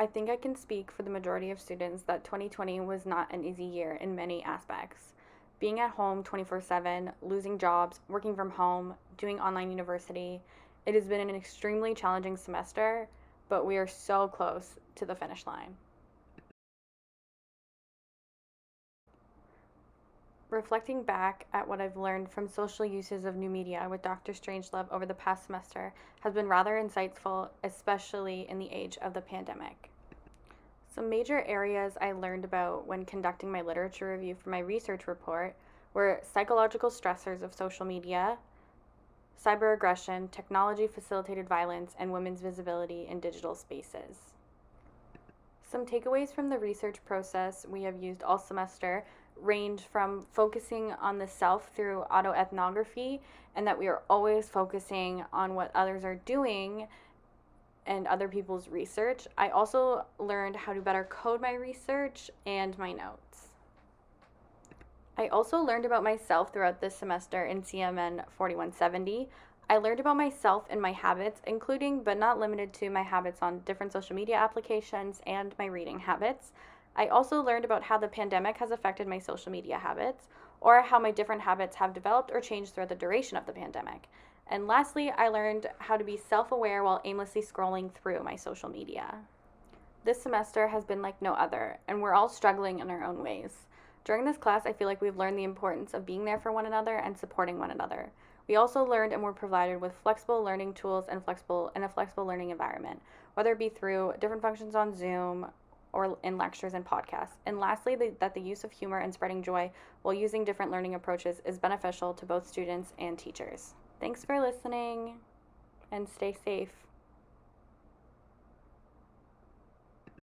I think I can speak for the majority of students that 2020 was not an easy year in many aspects. Being at home 24/7, losing jobs, working from home, doing online university, it has been an extremely challenging semester, but we are so close to the finish line. Reflecting back at what I've learned from social uses of new media with Dr. Strangelove over the past semester has been rather insightful, especially in the age of the pandemic. Some major areas I learned about when conducting my literature review for my research report were psychological stressors of social media, cyber aggression, technology facilitated violence, and women's visibility in digital spaces. Some takeaways from the research process we have used all semester range from focusing on the self through autoethnography, and that we are always focusing on what others are doing and other people's research. I also learned how to better code my research and my notes. I also learned about myself throughout this semester in CMN 4170. I learned about myself and my habits, including but not limited to my habits on different social media applications and my reading habits. I also learned about how the pandemic has affected my social media habits, or how my different habits have developed or changed throughout the duration of the pandemic. And lastly, I learned how to be self-aware while aimlessly scrolling through my social media. This semester has been like no other, and we're all struggling in our own ways. During this class, I feel like we've learned the importance of being there for one another and supporting one another. We also learned and were provided with flexible learning tools and a flexible learning environment, whether it be through different functions on Zoom or in lectures and podcasts. And lastly, that the use of humor and spreading joy while using different learning approaches is beneficial to both students and teachers. Thanks for listening, and stay safe.